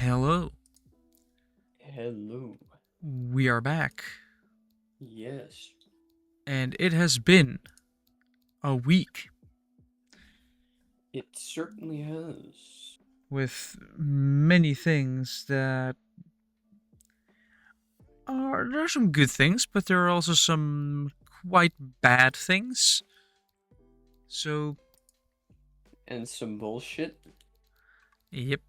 Hello. Hello. We are back. Yes. And it has been a week It certainly has. with many things that there are some good things, but there are also some quite bad things. So, And some bullshit. yep.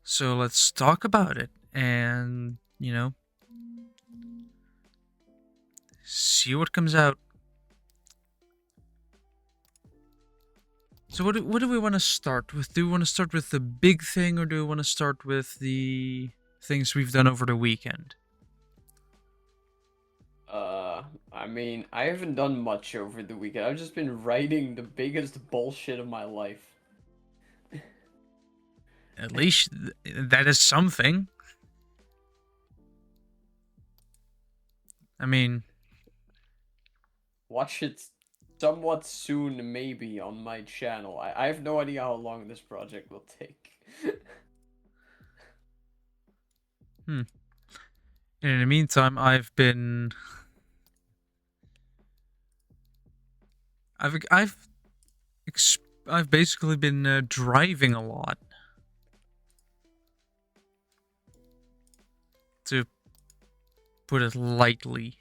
So let's talk about it and, see what comes out. So what do we want to start with? Do we want to start with the big thing or do we want to start with the things we've done over the weekend? I haven't done much over the weekend. I've just been writing the biggest bullshit of my life. At least that is something. I mean, Watch it somewhat soon, maybe, on my channel. I have no idea how long this project will take. hmm. In the meantime, I've I've ex- I've basically been driving a lot, to put it lightly,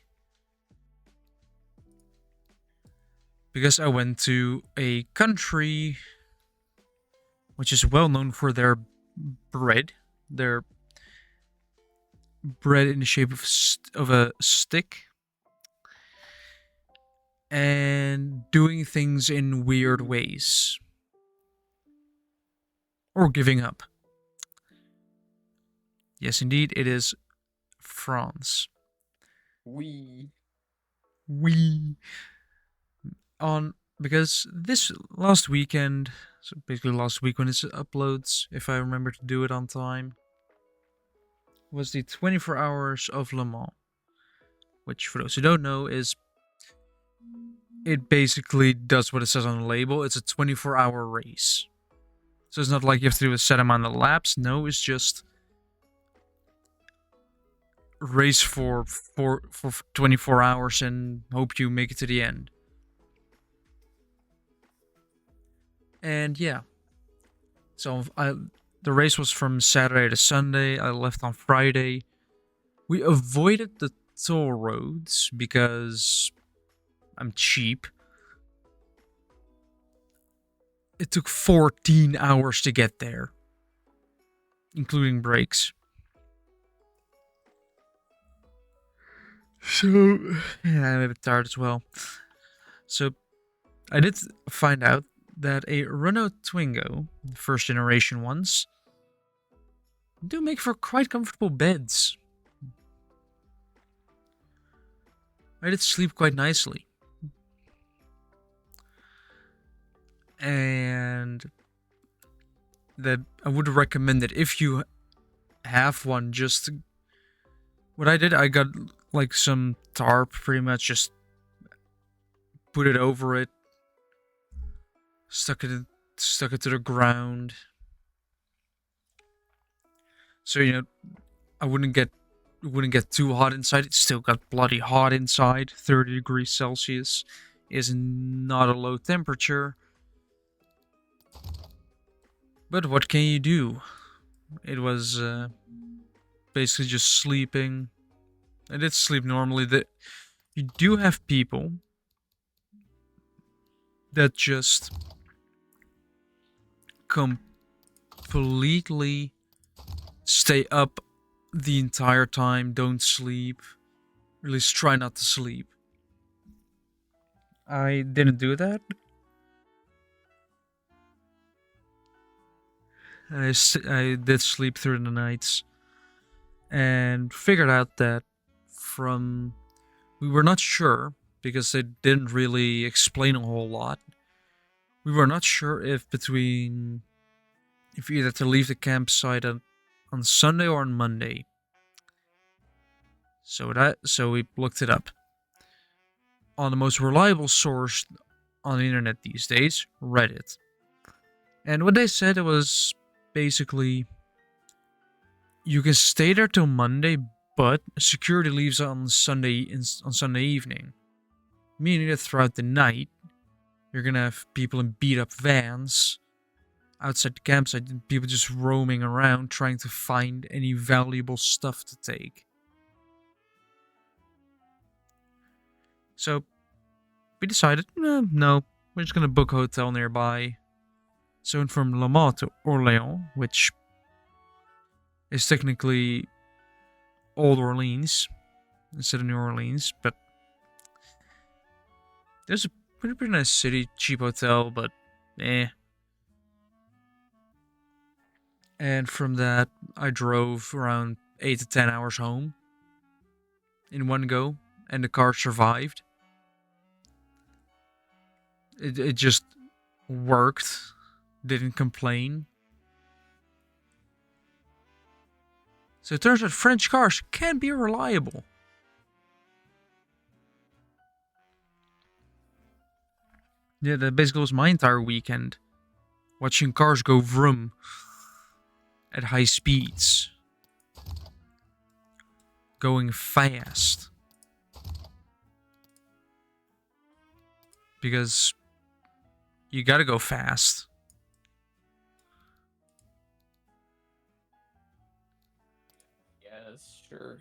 because I went to a country which is well known for bread, their bread in the shape of a stick, and doing things in weird ways, or giving up. Yes, indeed, it is France. We. We on because this last weekend, so basically last week when it uploads, if I remember to do it on time, was the 24 hours of Le Mans, which for those who don't know is it basically does what it says on the label. It's a 24-hour race. So it's not like you have to do a set amount of laps. No, it's just race for 24 hours and hope you make it to the end. And yeah, so the race was from Saturday to Sunday. I left on Friday. We avoided the toll roads because I'm cheap. It took 14 hours to get there, including breaks. So, yeah, I'm a bit tired as well. So, I did find out that a Renault Twingo, the first generation ones, do make for quite comfortable beds. I did sleep quite nicely. And that I would recommend it if you have one. Just what I did, I got like some tarp, pretty much just put it over it, stuck it stuck it to the ground, so I wouldn't get too hot inside. It still got bloody hot inside. 30 degrees Celsius is not a low temperature, but what can you do? It was basically just sleeping. I did sleep normally. That you do have people that just completely stay up the entire time, don't sleep, or at least try not to sleep. I didn't do that. I did sleep through the nights and figured out that from we were not sure because they didn't really explain a whole lot. We were not sure if you had to leave the campsite on Sunday or on Monday. So we looked it up on the most reliable source on the internet these days, Reddit. And what they said, it was basically you can stay there till Monday, but security leaves on Sunday evening, meaning that throughout the night you're gonna have people in beat up vans outside the campsite and people just roaming around trying to find any valuable stuff to take. So we decided, no, we're just gonna book a hotel nearby. So went from Le Mans to Orléans, which is technically Old Orleans instead of New Orleans, but there's a pretty nice city, cheap hotel, but eh. And from that, I drove around 8 to 10 hours home in one go, and the car survived. It just worked, didn't complain. So it turns out French cars can be reliable. Yeah, that basically was my entire weekend. Watching cars go vroom at high speeds. Going fast. Because you gotta go fast. Yes, sure.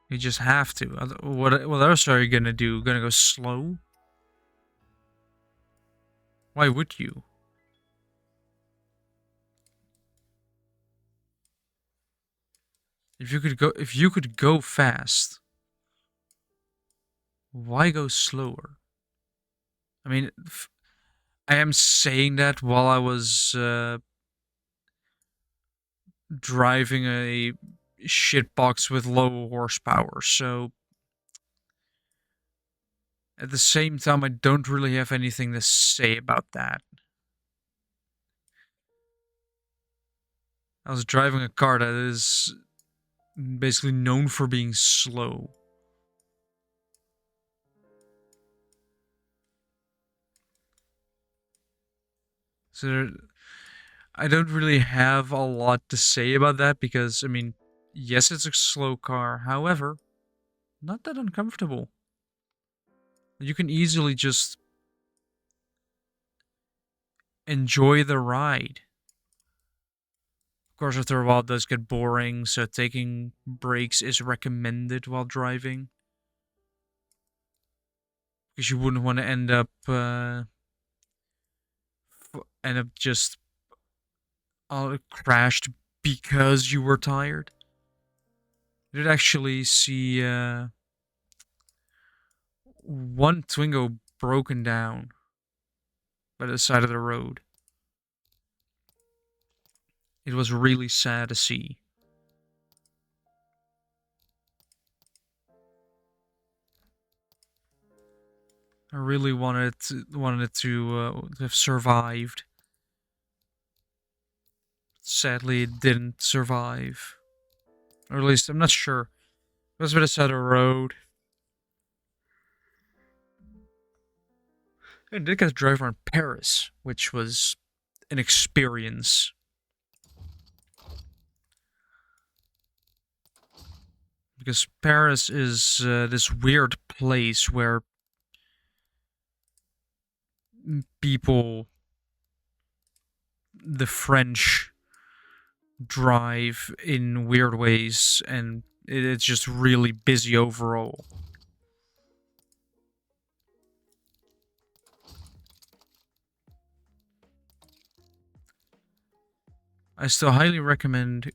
You just have to. What else are you gonna do? Gonna go slow? Why would you? If you could go fast, why go slower? I mean, I am saying that while I was driving a shitbox with low horsepower, so at the same time, I don't really have anything to say about that. I was driving a car that is basically known for being slow. So I don't really have a lot to say about that because, I mean, yes, it's a slow car. However, not that uncomfortable. You can easily just enjoy the ride. Of course, after a while, it does get boring, so taking breaks is recommended while driving. Because you wouldn't want to end up just crashed because you were tired. I did actually see one Twingo broken down by the side of the road. It was really sad to see. I really wanted it to have survived. Sadly, it didn't survive, or at least I'm not sure. It was by the side of the road. I did get to drive around Paris, which was an experience. Because Paris is this weird place where people, the French, drive in weird ways, and it's just really busy overall. I still highly recommend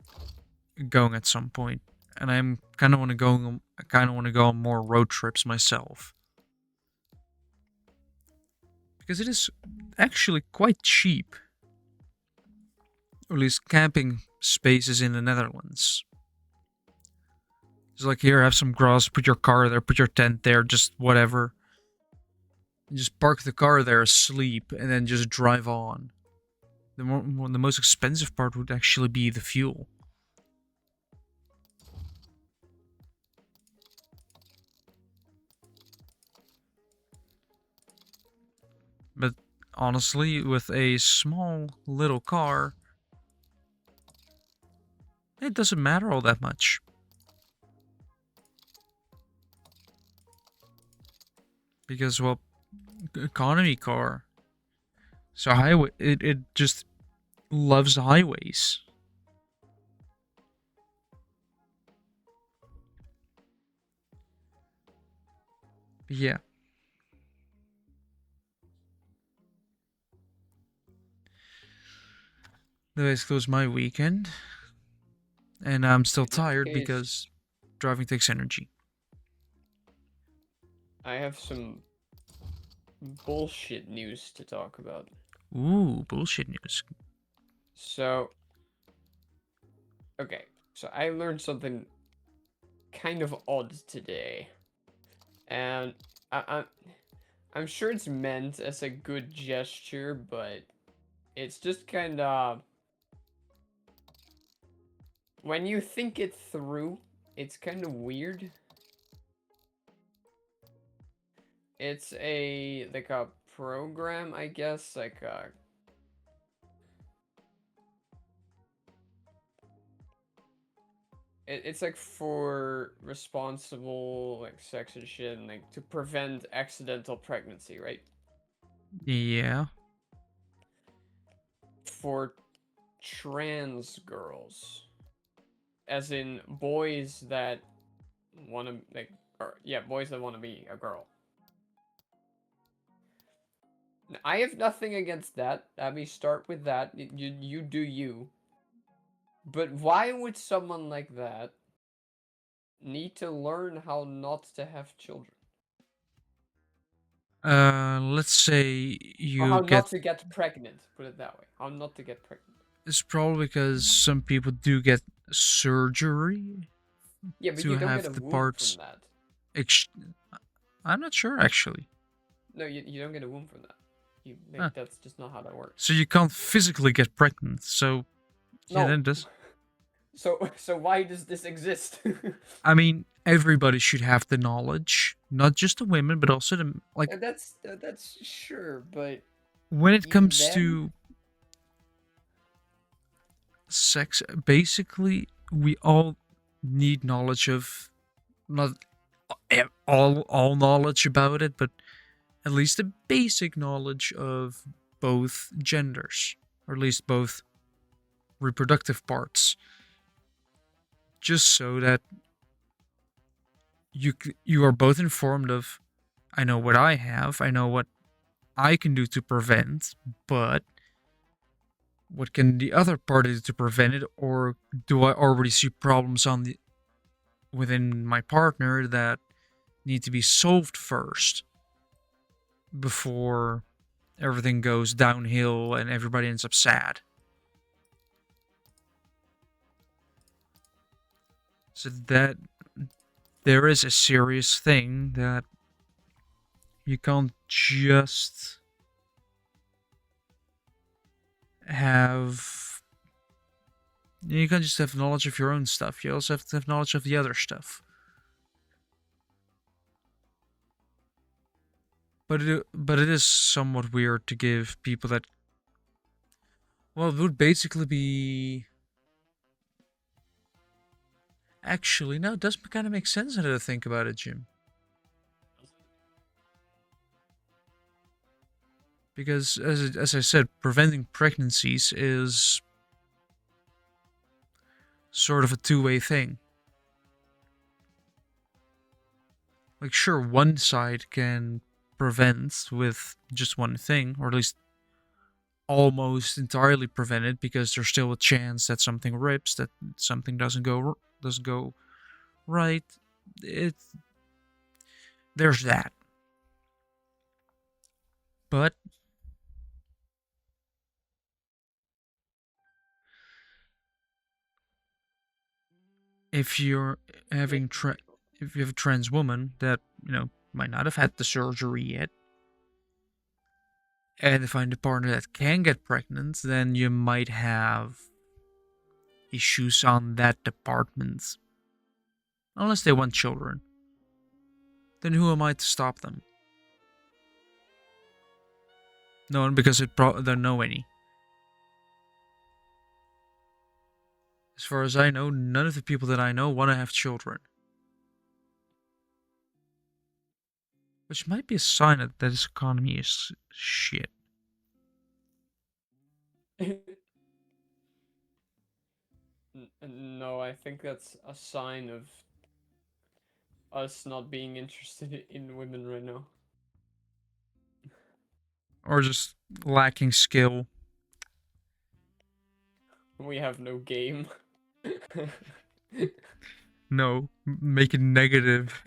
going at some point, and I'm kind of want to go. I kind of want to go on more road trips myself because it is actually quite cheap. Or at least camping spaces in the Netherlands. It's like here, have some grass, put your car there, put your tent there, just whatever. You just park the car there, sleep, and then just drive on. The most expensive part would actually be the fuel. But honestly, with a small little car, it doesn't matter all that much. Because, well, economy car. So highway, it just loves highways. Yeah, that basically was my weekend, and I'm still In that tired case, because driving takes energy. I have some bullshit news to talk about. Ooh, bullshit news. So, okay. So I learned something kind of odd today. And I, I, I'm sure it's meant as a good gesture, but it's just kind of... When you think it through, it's kind of weird. It's like a program, I guess, it's like for responsible like sex and shit, and like to prevent accidental pregnancy, right? Yeah. For trans girls, as in boys that want to like, or yeah, boys that want to be a girl. I have nothing against that. Let me start with that. You do you. But why would someone like that need to learn how not to have children? Let's say Or you how get. not to get pregnant, put it that way. How not to get pregnant. It's probably because some people do get surgery Yeah, but to you don't get have a the womb from parts. that. Ex- I'm not sure actually. No, you don't get a womb from that. You Huh. like that's just not how that works. So you can't physically get pregnant. So yeah, No. then this. So why does this exist? I mean, everybody should have the knowledge, not just the women, but also the like. That's sure, but When it even comes then, to sex, basically, we all need knowledge of not all knowledge about it, but at least a basic knowledge of both genders, or at least both reproductive parts, just so that you are both informed of. I know what I have. I know what I can do to prevent, but what can the other party do to prevent it, or do I already see problems on the within my partner that need to be solved first before everything goes downhill and everybody ends up sad. So that there is a serious thing that you can't just have. You can't just have knowledge of your own stuff. You also have to have knowledge of the other stuff. But it is somewhat weird to give people that. Well, it would basically be. Actually, no, it does kind of make sense now that I think about it, Jim. Because as I said, preventing pregnancies is sort of a two-way thing. Like, sure, one side can prevent with just one thing, or at least almost entirely prevent it, because there's still a chance that something rips, that something doesn't go right. It There's that. But if you're yeah, having if you have a trans woman that might not have had the surgery yet, and find a partner that can get pregnant, then you might have issues on that department. Unless they want children. Then who am I to stop them? No one, because don't know any. As far as I know, none of the people that I know want to have children. Which might be a sign that this economy is shit. No, I think that's a sign of us not being interested in women right now. Or just lacking skill. We have no game. No, make it negative.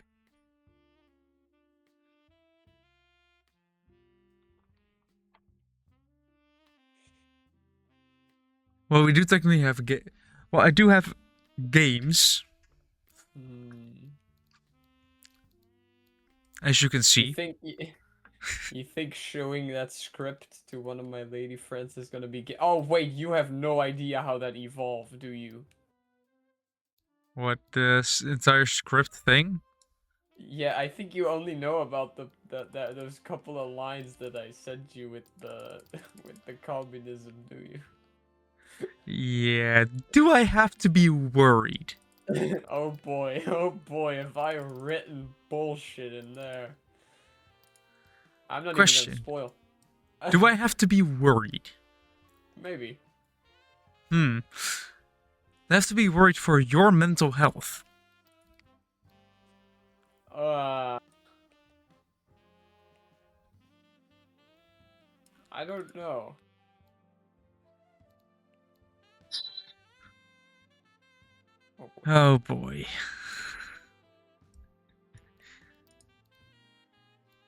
Well, we do technically have Well, I do have games, Hmm. as you can You see. think you think showing that script to one of my lady friends is gonna be oh wait, you have no idea how that evolved, do you? What, this entire script thing? Yeah, I think you only know about those couple of lines that I sent you with the with the communism, do you? Yeah, do I have to be worried? Oh boy, have I written bullshit in there. I'm not even gonna Question. spoil. Do I have to be worried? Maybe. Hmm. I have to be worried for your mental health. Uh, I don't know. Oh boy. Oh boy.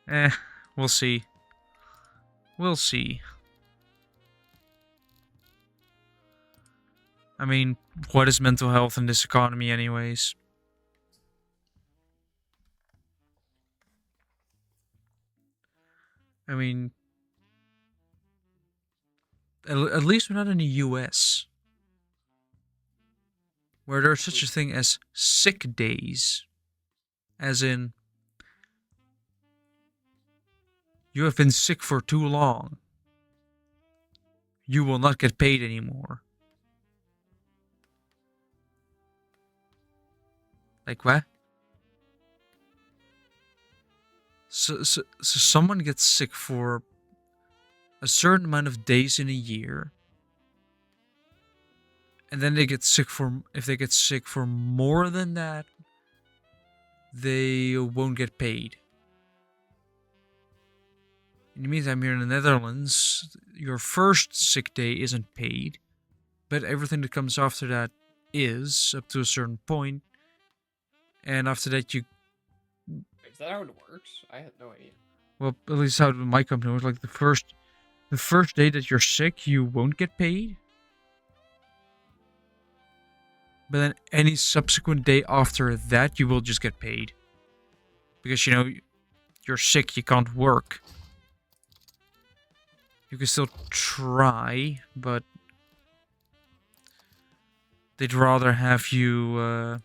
Eh, we'll see. We'll see. I mean, what is mental health in this economy, anyways? I mean, at least we're not in the US, where there's such a thing as sick days. As in, you have been sick for too long. You will not get paid anymore. Like, what? So someone gets sick for a certain amount of days in a year, and then they get sick for, if they get sick for more than that, they won't get paid. In the meantime, here in the Netherlands, your first sick day isn't paid, but everything that comes after that is, up to a certain point, and after that you, Is that how it works? I had no idea. well, at least how my company works, like the first day that you're sick, you won't get paid, but then any subsequent day after that, you will just get paid. Because, you're sick, you can't work. You can still try, but they'd rather have you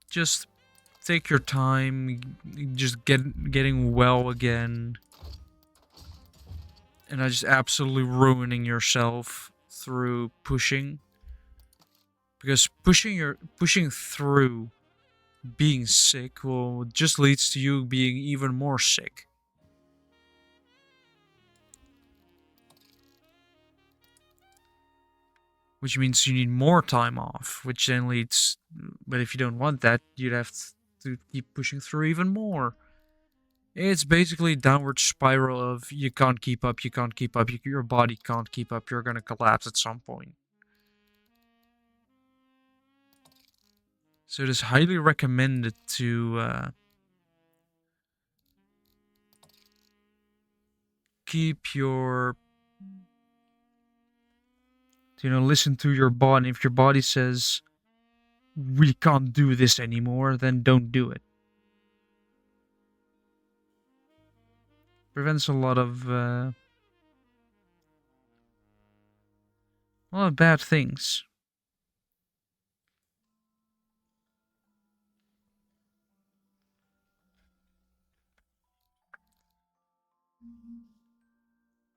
just take your time, just getting well again, and not just absolutely ruining yourself through pushing. Because pushing through being sick will just leads to you being even more sick. Which means you need more time off, which then leads, but if you don't want that, you'd have to keep pushing through even more. It's basically a downward spiral of you can't keep up, you can't keep up, your body can't keep up, you're gonna collapse at some point. So it is highly recommended to keep your, listen to your body. If your body says, we can't do this anymore, then don't do it. Prevents a lot of bad things.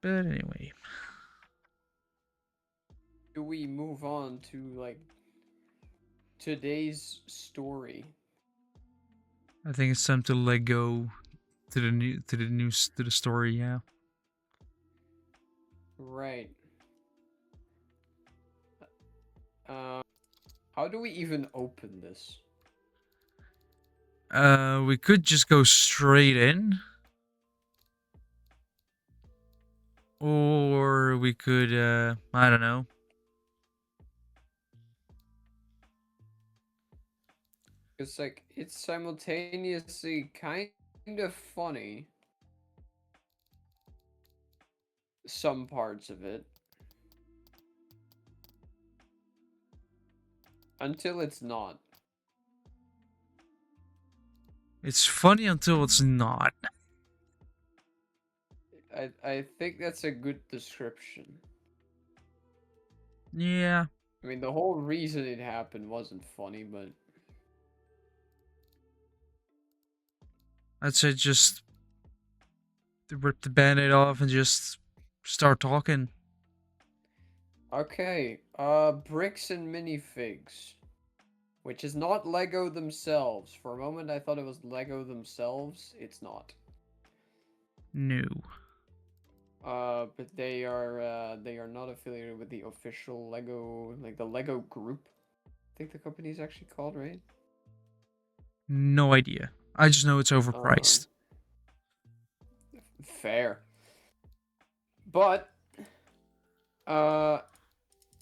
But anyway, Do we move on to like today's story? I think it's time to let go to the story. Yeah. Right. Uh, how do we even open this? We could just go straight in, or we could. I don't know. It's like it's simultaneously kind of funny, some parts of it, until it's not. It's funny until it's not. I think that's a good description. Yeah. I mean, the whole reason it happened wasn't funny, but I'd say just rip the band-aid off and just start talking. okay. Bricks and minifigs, which is not Lego themselves. For a moment, I thought it was Lego themselves. It's not. No. But they are not affiliated with the official Lego, like the Lego group. I think the company is actually called, right? No idea. I just know it's Um, overpriced. fair. But uh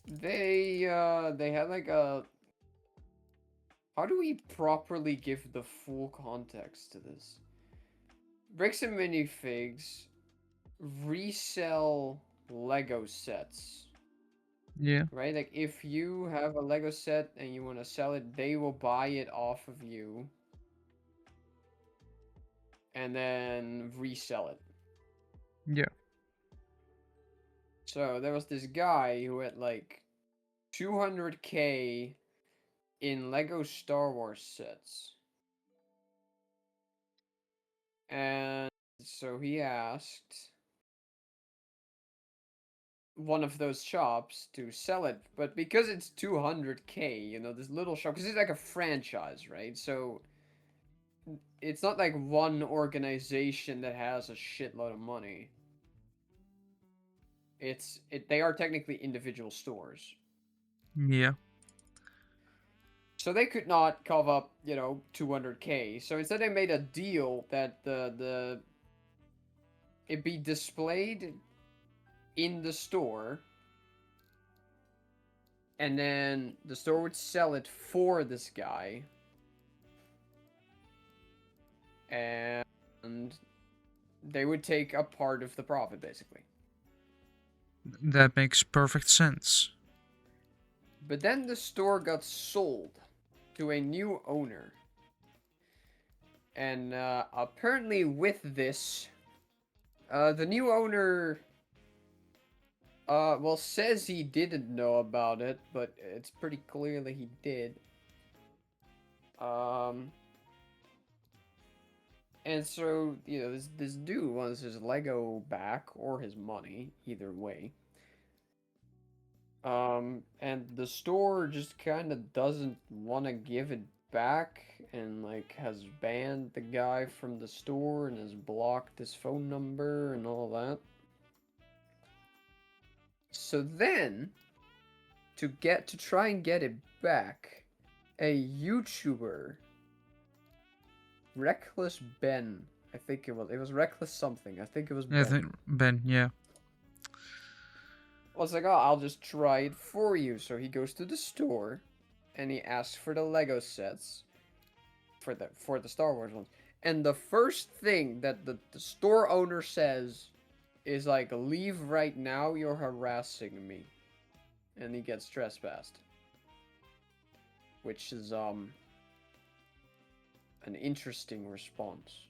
they had like a, how do we properly give the full context to this? Bricks and minifigs resell Lego sets. Yeah. Right? Like if you have a Lego set and you want to sell it, they will buy it off of you and then resell it. Yeah. So there was this guy who had like 200K in Lego Star Wars sets. And so he asked one of those shops to sell it, but because it's 200K, you know, this little shop, because it's like a franchise, right? So it's not like one organization that has a shitload of money. They are technically individual stores. Yeah. So they could not cough up, you know, 200K. So instead they made a deal that the it be displayed in the store, and then the store would sell it for this guy, and they would take a part of the profit basically. That makes perfect sense. But then the store got sold to a new owner. And apparently with this, the new owner well, says he didn't know about it, but it's pretty clear that he did. Um, and so, you know, this dude wants his Lego back or his money, either way. And the store just kind of doesn't want to give it back, and like has banned the guy from the store and has blocked his phone number and all that. So then, to try and get it back, a YouTuber, Reckless Ben, I think it was Reckless something. I think it was Yeah, I Ben. think Ben. Yeah. Was like, oh, I'll just try it for you. So he goes to the store, and he asks for the Lego sets for the Star Wars ones. And the first thing that the store owner says is like, "Leave right now. You're harassing me," and he gets trespassed, which is an interesting response.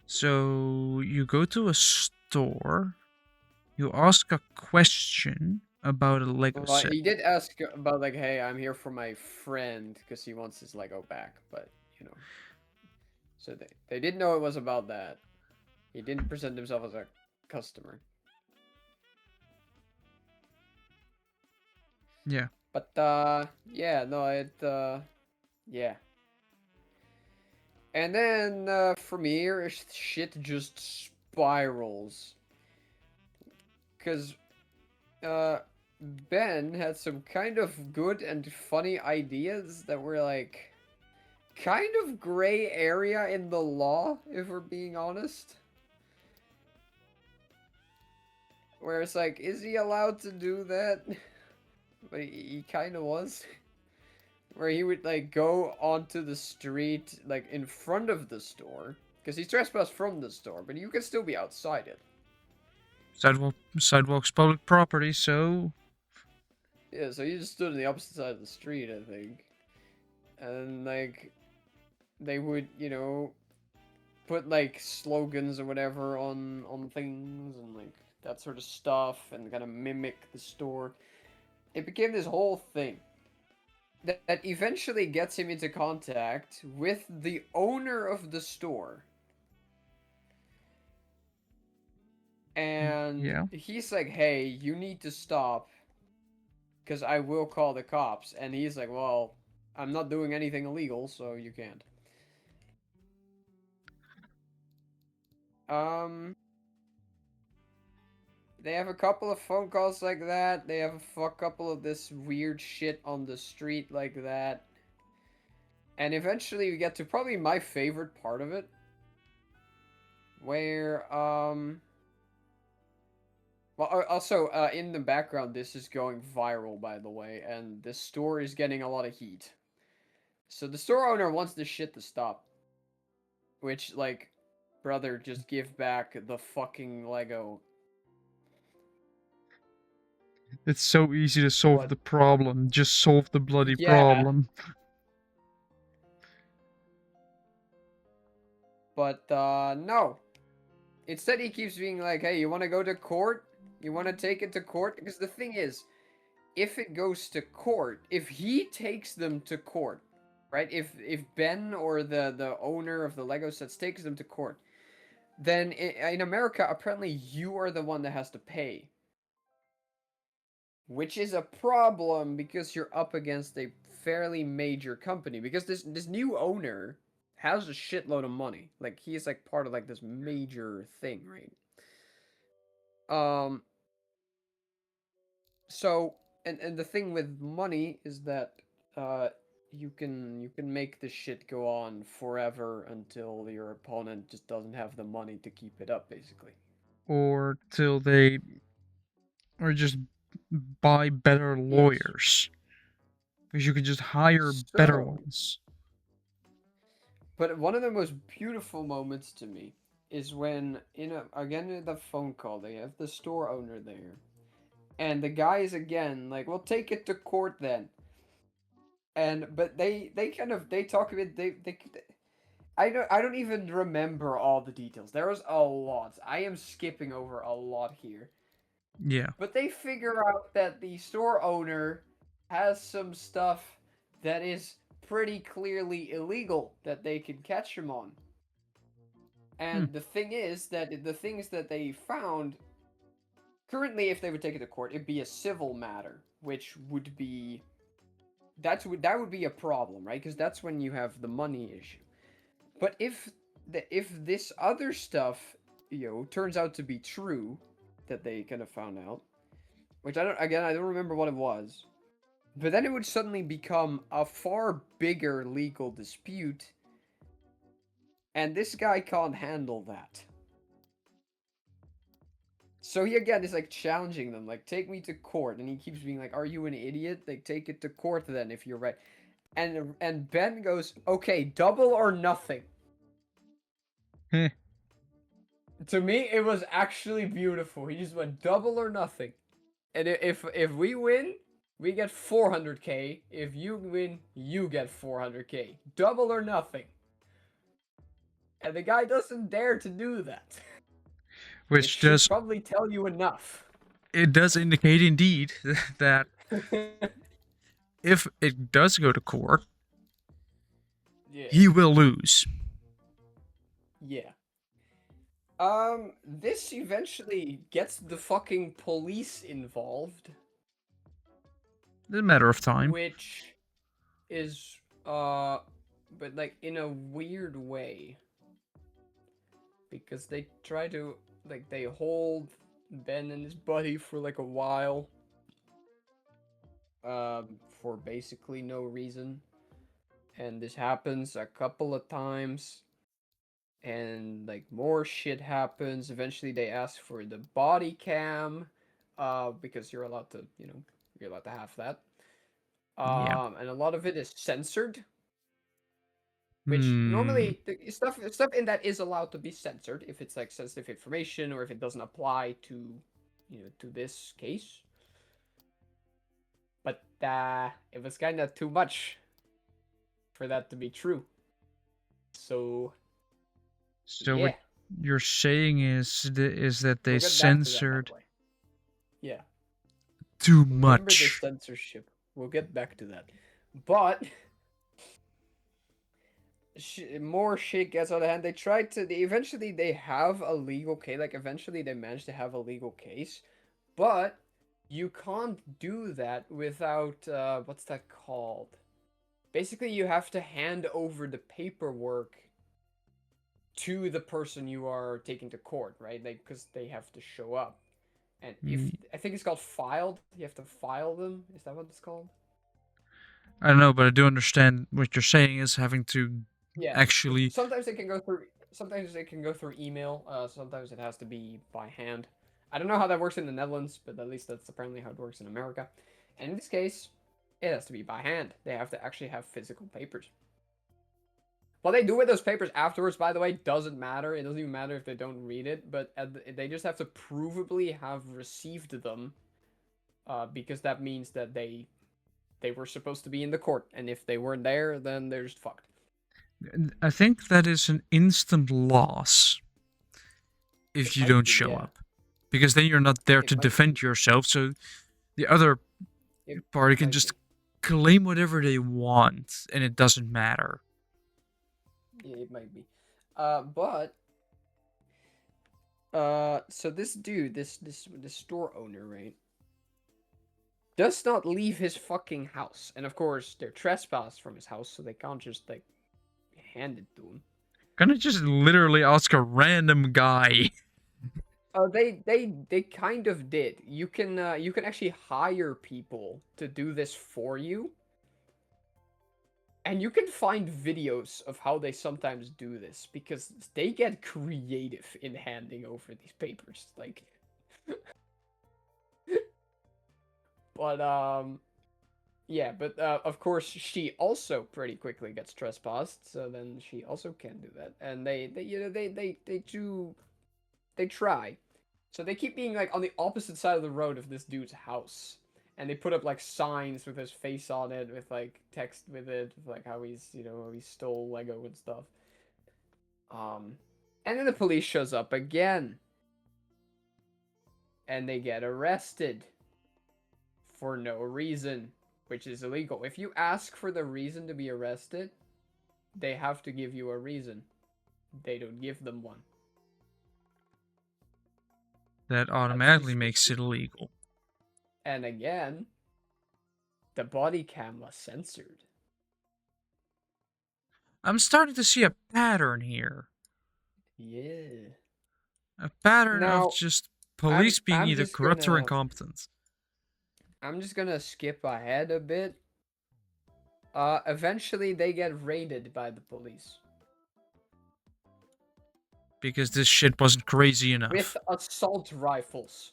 So you go to a store, you ask a question about a Lego Well, set. he did ask about like, "Hey, I'm here for my friend because he wants his Lego back," but you know, so they didn't know it was about that. He didn't present himself as a customer. Yeah. But yeah, no, yeah. And then from here, shit just spirals. Cause uh, Ben had some kind of good and funny ideas that were like kind of gray area in the law, if we're being honest. Where it's like, is he allowed to do that? But he kind of was. Where he would like go onto the street, like in front of the store, because he's trespassed from the store, but you can still be outside it. Sidewalks public property, so Yeah, so he just stood on the opposite side of the street, I think. And like they would, put like slogans or whatever on things and like that sort of stuff and kind of mimic the store. It became this whole thing that eventually gets him into contact with the owner of the store. And yeah. he's like, "Hey, you need to stop because I will call the cops." And he's like, "Well, I'm not doing anything illegal, so you can't." Um, they have a couple of phone calls like that. They have a couple of this weird shit on the street like that. And eventually we get to probably my favorite part of it, where well, also in the background, this is going viral, by the way, and this store is getting a lot of heat. So the store owner wants this shit to stop, which like, brother, just give back the fucking Lego. It's so easy to solve But the problem. Just solve the bloody yeah, problem. but no. Instead, he keeps being like, "Hey, you want to go to court? You want to take it to court?" Because the thing is, if it goes to court, if he takes them to court, right? If Ben or the owner of the Lego sets takes them to court, then in America, apparently you are the one that has to pay, which is a problem because you're up against a fairly major company. Because this new owner has a shitload of money. Like he's like part of like this major thing, right? Um, so and the thing with money is that uh you can make this shit go on forever until your opponent just doesn't have the money to keep it up, basically. Or till they or just buy better Yes. lawyers. Because you can just hire better So, ones. but one of the most beautiful moments to me is when again in the phone call they have the store owner there, and the guy is again like, "Well, take it to court then." And but they kind of they talk a bit they I don't even remember all the details. There was a lot. I am skipping over a lot here. Yeah. But they figure out that the store owner has some stuff that is pretty clearly illegal that they can catch him on. Hmm. And the thing is that the things that they found currently, if they would take it to court, it'd be a civil matter, which would be that would be a problem, right? Because that's when you have the money issue. But if this other stuff, turns out to be true, that they kind of found out, which I don't remember what it was, but then it would suddenly become a far bigger legal dispute, and this guy can't handle that. So he again is like challenging them, like, take me to court, and he keeps being like, "Are you an idiot? Like, take it to court then if you're right." And Ben goes, "Okay, double or nothing." Heh. To me, it was actually beautiful. He just went double or nothing. And if we win, we get 400k. If you win, you get 400k. Double or nothing. And the guy doesn't dare to do that. Which Which should does probably tell you enough. it does indicate indeed that if it does go to court, Yeah. he will lose. Yeah. This eventually gets the fucking police involved, It's a matter of time. which is, uh, but like in a weird way, because they try to, like, they hold Ben and his buddy for like a while, for basically no reason. And this happens a couple of times, and like more shit happens. Eventually they ask for the body cam, because you're allowed to, you're allowed to have that. Yeah. And a lot of it is censored, which Hmm. normally the stuff in that is allowed to be censored if it's like sensitive information or if it doesn't apply to, to this case. But it was kind of too much for that to be true. So So what yeah, you're saying is that they we'll get back to that, by the censored way. Yeah, too remember the much. censorship. We'll get back to that. But more shit gets out of hand. They tried to. Eventually they have a legal case. Like eventually they managed to have a legal case, but you can't do that without what's that called? Basically, you have to hand over the paperwork to the person you are taking to court, right? Like because they have to show up. And if Mm, I think it's called filed, you have to file them. Is that what it's called? I don't know, but I do understand what you're saying is having to Yeah. actually. Sometimes it can go through. Sometimes it can go through email. Sometimes it has to be by hand. I don't know how that works in the Netherlands, but at least that's apparently how it works in America. And in this case, it has to be by hand. They have to actually have physical papers. What they do with those papers afterwards, by the way, doesn't matter. It doesn't even matter if they don't read it, but they just have to provably have received them, because that means that they were supposed to be in the court, and if they weren't there, then they're just fucked. I think that is an instant loss if It you might don't be, show yeah. up, because then you're not there It to might be. defend yourself. So the other party It can might just be. claim whatever they want, and it doesn't matter. Yeah, it might be. But so this dude, this store owner, right, does not leave his fucking house, and of course they're trespassed from his house, so they can't just like hand it to him. Gonna just literally ask a random guy. Oh, they kind of did. You can actually hire people to do this for you, and you can find videos of how they sometimes do this because they get creative in handing over these papers. Like, but yeah, but of course she also pretty quickly gets trespassed, so then she also can't do that. And they they try. So they keep being like on the opposite side of the road of this dude's house. And they put up like signs with his face on it, with like text with it, with, like how he's, how he stole Lego and stuff. Um and then the police shows up again, and they get arrested for no reason, which is illegal. If you ask for the reason to be arrested, they have to give you a reason. They don't give them one. That That's automatically just makes it illegal. and again, the body cam was censored. I'm starting to see a pattern here. Yeah. A pattern of Now, just police being I'm either just corrupt or gonna incompetent. skip ahead a bit. Eventually they get raided by the police Because this shit wasn't crazy with enough. assault rifles.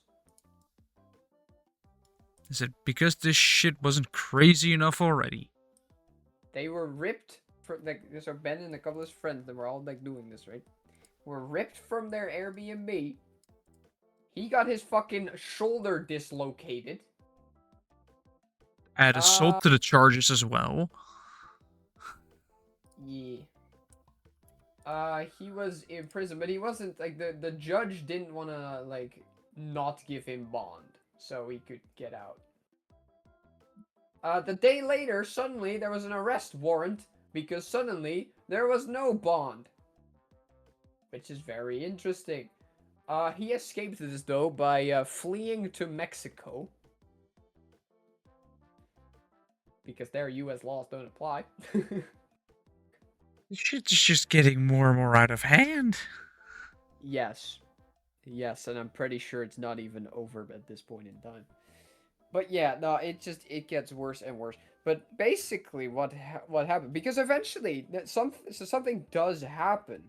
Is it because this shit wasn't crazy enough already? They were ripped from like so Ben and a couple of his friends that were all like doing this, right? Were ripped from their Airbnb. He got his fucking shoulder dislocated. Add Uh assault to the charges as well. yeah. He was in prison, but he wasn't like the judge didn't want to like not give him bond so he could get out. The day later, suddenly there was an arrest warrant because suddenly there was no bond. which is very interesting. He escaped this though by fleeing to Mexico because their U.S. laws don't apply. This shit's just getting more and more out of hand. Yes, yes, and I'm pretty sure it's not even over at this point in time. But yeah, no, it gets worse and worse. But basically, what happened? Because eventually, something does happen.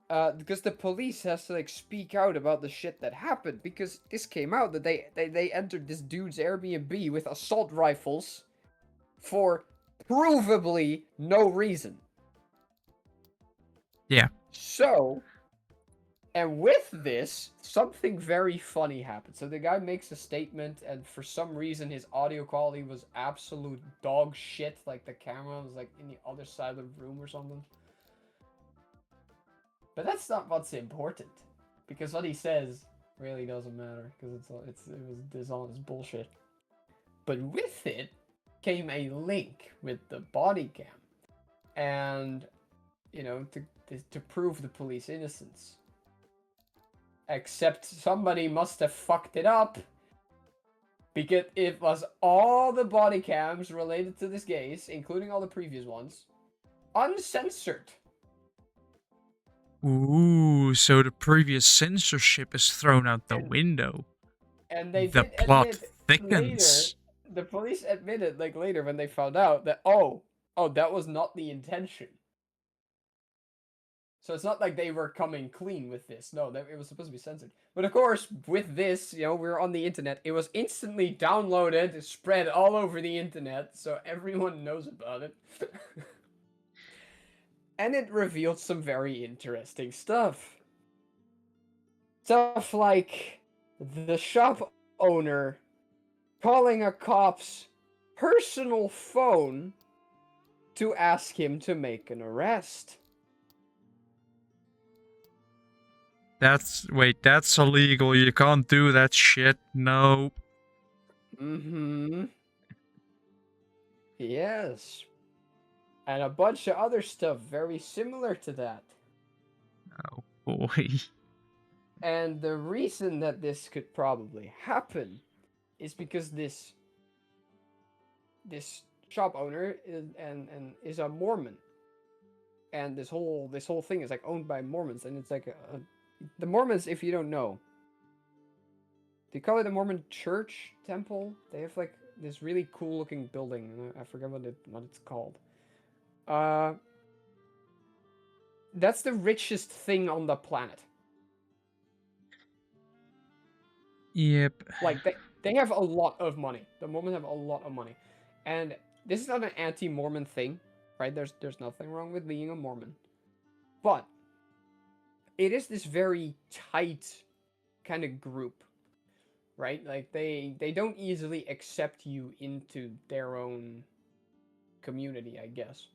Because the police has to like speak out about the shit that happened. Because this came out that they entered this dude's Airbnb with assault rifles for provably no reason. Yeah. So, and with this, something very funny happened. So the guy makes a statement, and for some reason, his audio quality was absolute dog shit. Like the camera was like in the other side of the room or something. But that's not what's important, because what he says really doesn't matter, because it was dishonest bullshit. But with it came a link with the body cam, and to prove the police innocence. Except somebody must have fucked it up, because it was all the body cams related to this case, including all the previous ones, uncensored. Ooh, so the previous censorship is thrown out the And window. and they The did plot admit later, thickens. the police admitted like later when they found out that that was not the intention. So it's not like they were coming clean with this. No, it was supposed to be censored. But of course, with this, we're on the internet. It was instantly downloaded, spread all over the internet, so everyone knows about it. And it revealed some very interesting stuff. Stuff like the shop owner calling a cop's personal phone to ask him to make an arrest. That's illegal. You can't do that shit. No. Mm-hmm. Yes. And a bunch of other stuff very similar to that. Oh boy. And the reason that this could probably happen is because this shop owner is a Mormon, and this whole thing is like owned by Mormons, and it's like the Mormons, if you don't know, they call it the Mormon Church Temple. They have like this really cool looking building, and I forget what it's called. Uh, that's the richest thing on the planet. Yep. Like they have a lot of money. The Mormons have a lot of money, and this is not an anti-Mormon thing, right? There's nothing wrong with being a Mormon, but it is this very tight kind of group, right? Like they don't easily accept you into their own community, I guess.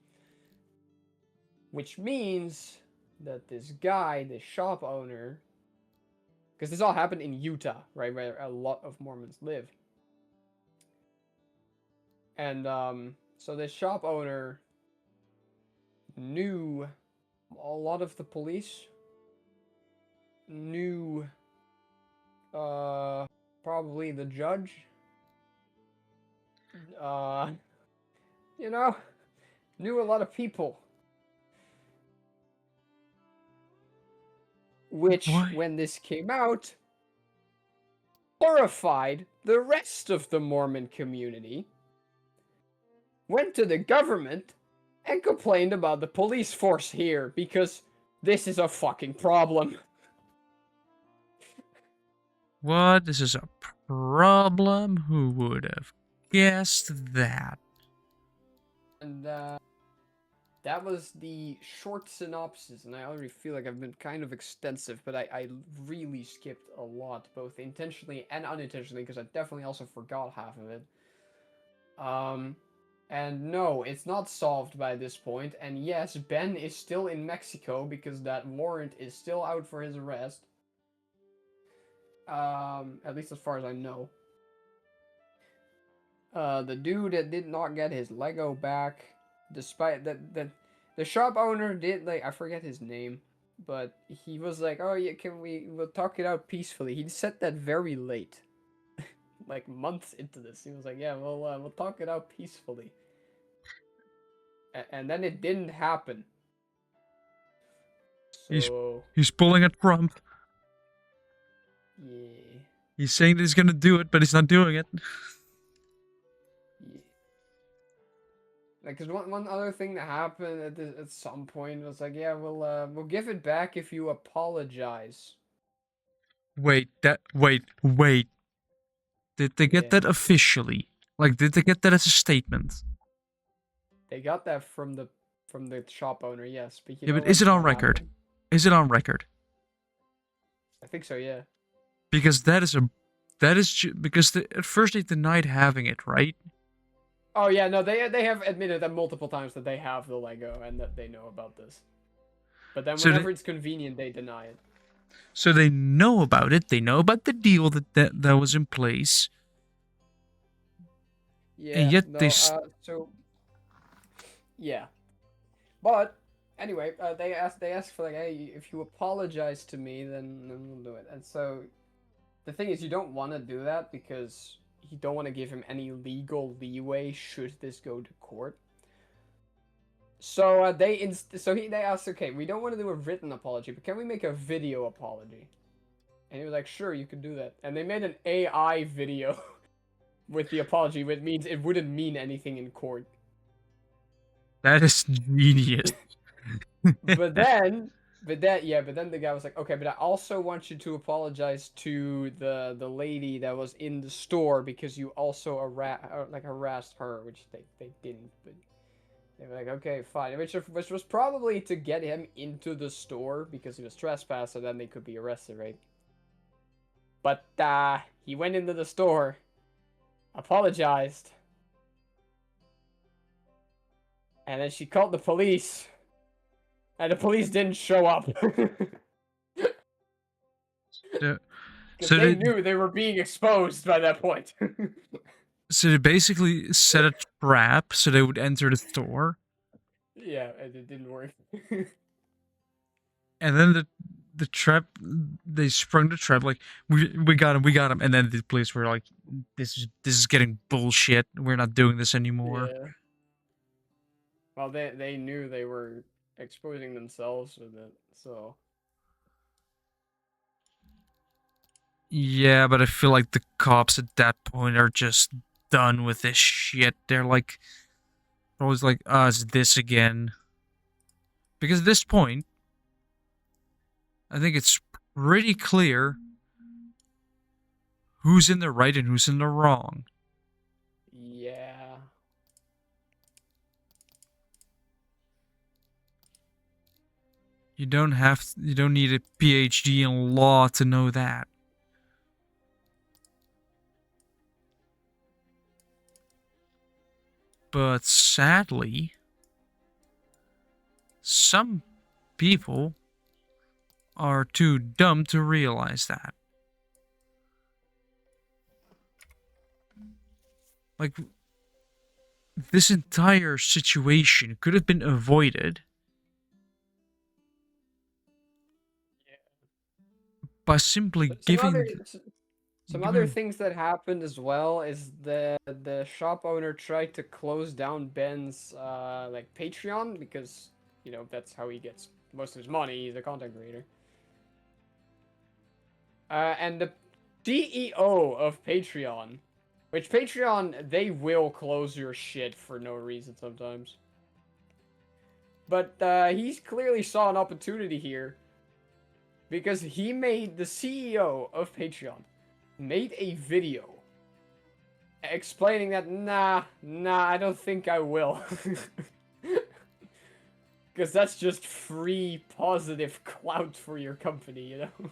Which means that this guy, this shop owner, because this all happened in Utah, right, where a lot of Mormons live. And so this shop owner knew a lot of the police, knew probably the judge, uh you know, knew a lot of people, which Why? when this came out horrified the rest of the Mormon community, went to the government and complained about the police force here because this is a fucking problem. What? This is a problem? Who would have guessed that? And that was the short synopsis, and I already feel like I've been kind of extensive, but I really skipped a lot, both intentionally and unintentionally, because I definitely also forgot half of it. Um, and no, it's not solved by this point, and yes, Ben is still in Mexico because that warrant is still out for his arrest. At least as far as I know. The dude that did not get his Lego back, despite that the shop owner did, like, I forget his name, but he was like, "Oh yeah, we'll talk it out peacefully." He said that very late, like months into this. He was like, "Yeah, we'll talk it out peacefully," and then it didn't happen. He's So he's pulling a Trump. yeah, He's saying that he's gonna do it, but he's not doing it. yeah. Like, cause one other thing that happened at some point was like, "Yeah, we'll give it back if you apologize." Wait. Did they get Yeah, that officially? Like, did they get that as a statement? they got that from the shop owner, yes, but you Yeah, know but is what's it on gonna record? happen? Is it on record? I think so, yeah. Because because at first they denied having it, right? Oh yeah, no, they have admitted that multiple times that they have the Lego and that they know about this. But then So they whenever it's convenient, they deny it. so they know about it. They know about the deal that was in place, and Yeah, yet no, so yeah, but anyway, they asked for like, hey, if you apologize to me, then we'll do it. And so the thing is, you don't want to do that because you don't want to give him any legal leeway should this go to court. So they asked, okay, we don't want to do a written apology, but can we make a video apology? And he was like, sure, you can do that. And they made an AI video with the apology, which means it wouldn't mean anything in court. that is genius. But then, but then the guy was like, okay, but I also want you to apologize to the lady that was in the store because you also harassed her, which they didn't, but they were like, okay, fine, which was probably to get him into the store because he was trespassed, so then they could be arrested, right? But he went into the store, apologized, and then she called the police, and the police didn't show up. so, Because so they they knew they were being exposed by that point. so they basically set a trap so they would enter the store, Yeah, and it didn't work. and then the trap they sprung the trap like we got him, and then the police were like, this is getting bullshit. We're not doing this anymore. Yeah. Well, they knew they were exposing themselves with it, so Yeah, but I feel like the cops at that point are just done with this shit. They're like always like, it's this again. Because at this point, I think it's pretty clear who's in the right and who's in the wrong. yeah. You don't need a PhD in law to know that. But sadly, some people are too dumb to realize that. Like, this entire situation could have been avoided by simply Some other some other giving. things that happened as well is the shop owner tried to close down Ben's like Patreon because you know that's how he gets most of his money. He's a content creator. And the CEO of Patreon, which Patreon they will close your shit for no reason sometimes. But he's clearly saw an opportunity here because he made the CEO of Patreon made a video explaining that nah, I don't think I will. Because that's just free positive clout for your company, you know?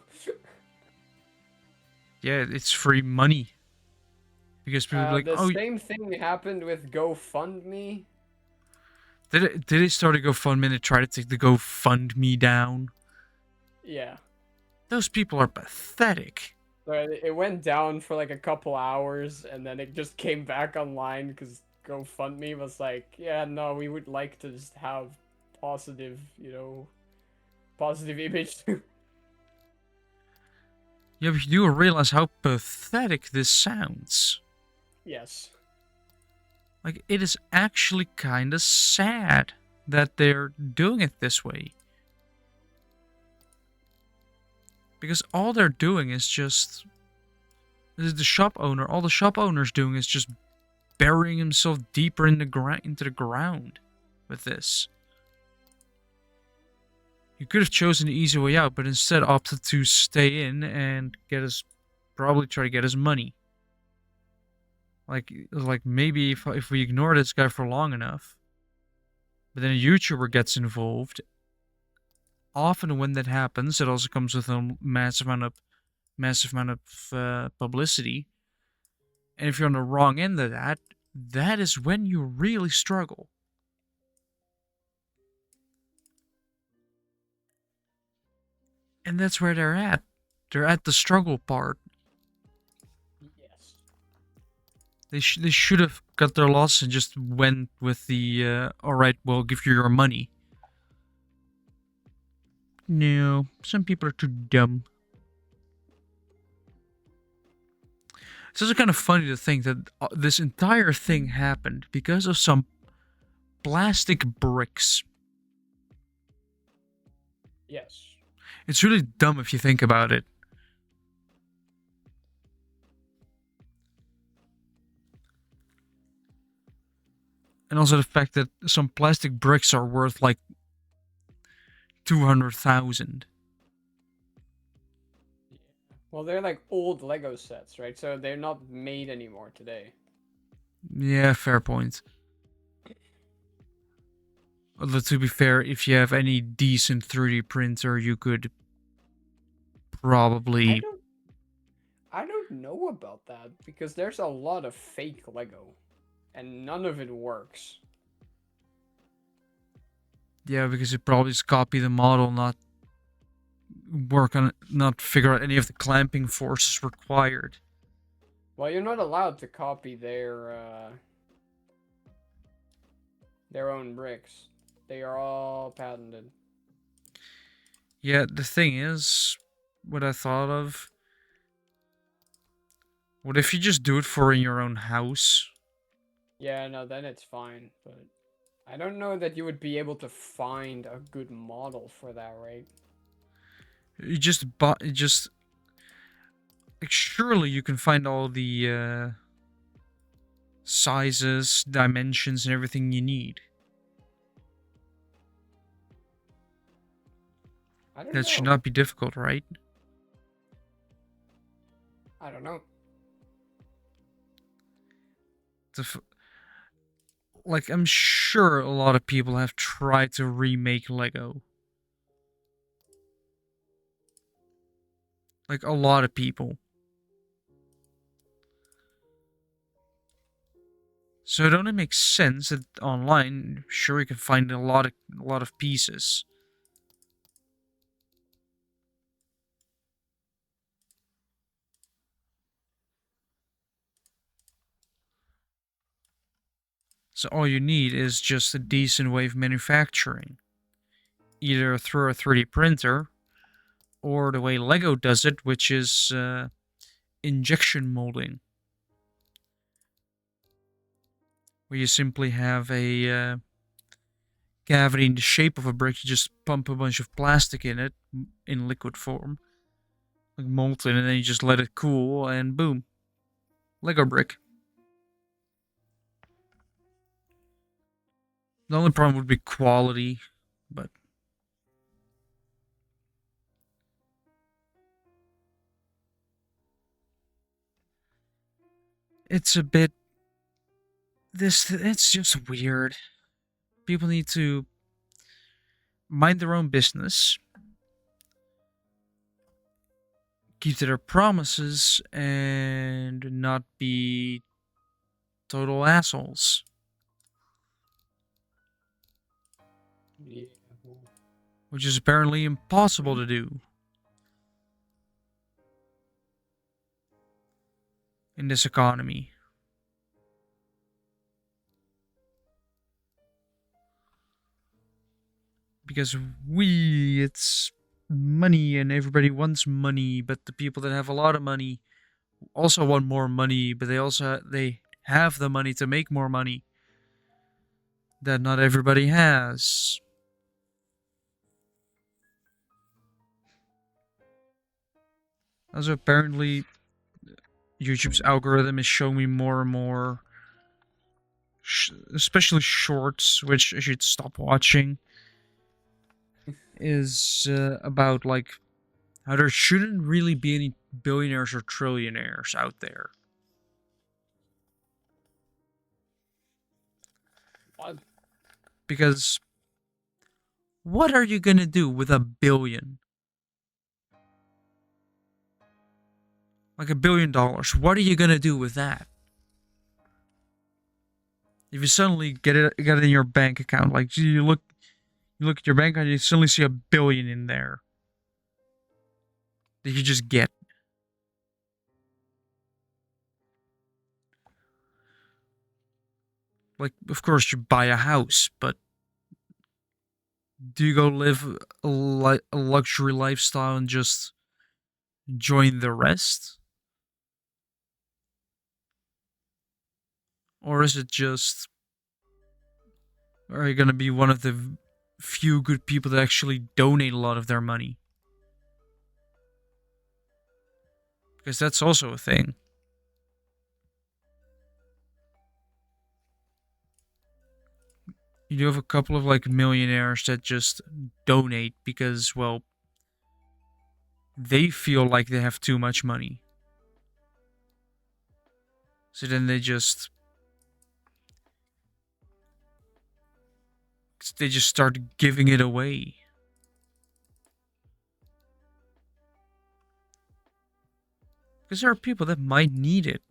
Yeah, it's free money. Because people be like, The oh, same thing happened with GoFundMe. did it start a GoFundMe and try to take the GoFundMe down? Yeah. Those people are pathetic. So it went down for like a couple hours and then it just came back online because GoFundMe was like, yeah, no, we would like to just have positive, you know, positive image. Yeah, but you do realize how pathetic this sounds. Yes. Like, it is actually kind of sad that they're doing it this way. Because all they're doing is just. The shop owner, all the shop owner's doing is just burying himself deeper in into the ground with this. He could have chosen the easy way out, but instead opted to stay in and probably try to get his money. Like maybe if we ignore this guy for long enough, but then a YouTuber gets involved. Often when that happens, it also comes with a massive amount of publicity. And if you're on the wrong end of that, that is when you really struggle. And that's where they're at. They're at the struggle part. Yes. They should have cut their loss and just went with the all right, we'll give you your money. No, some people are too dumb. It's also kind of funny to think that this entire thing happened because of some plastic bricks. Yes. It's really dumb if you think about it. And also the fact that some plastic bricks are worth like 200,000. Well, they're like old Lego sets, right? So they're not made anymore today. Yeah, fair point. Although to be fair, if you have any decent 3D printer, you could I probably. don't I don't know about that because there's a lot of fake Lego and none of it works. Yeah, because you probably just copy the model, not figure out any of the clamping forces required. Well, you're not allowed to copy their own bricks. They are all patented. Yeah, the thing is, what I thought of, what if you just do it for in your own house? Yeah, no, then it's fine, but I don't know that you would be able to find a good model for that, right? You just like surely you can find all the sizes, dimensions, and everything you need. I don't That should know. not be difficult, right? I don't know. Like I'm sure a lot of people have tried to remake Lego. Like a lot of people. So it only makes sense that online, sure, you can find a lot of pieces. So all you need is just a decent way of manufacturing, either through a 3D printer or the way Lego does it, which is injection molding, where you simply have a cavity in the shape of a brick. You just pump a bunch of plastic in it in liquid form, like molten, and then you just let it cool, and boom, Lego brick. The only problem would be quality, but it's a bit. It's just weird. People need to mind their own business, keep to their promises, and not be total assholes, Yeah. which is apparently impossible to do in this economy. because it's money and everybody wants money, but the people that have a lot of money also want more money, but they have the money to make more money that not everybody has. Also, apparently, YouTube's algorithm is showing me more and more, especially shorts, which I should stop watching. Is about like how there shouldn't really be any billionaires or trillionaires out there What? because what are you gonna do with a billion? Like $1 billion. What are you gonna do with that? If you suddenly get it in your bank account, like you look at your bank account, you suddenly see $1 billion in there that you just get. Like, of course, you buy a house, but do you go live a luxury lifestyle and just join the rest? Or is it just, are you going to be one of the few good people that actually donate a lot of their money? Because that's also a thing. You do have a couple of like millionaires that just donate because, well, they feel like they have too much money. So then they just start giving it away. Because there are people that might need it.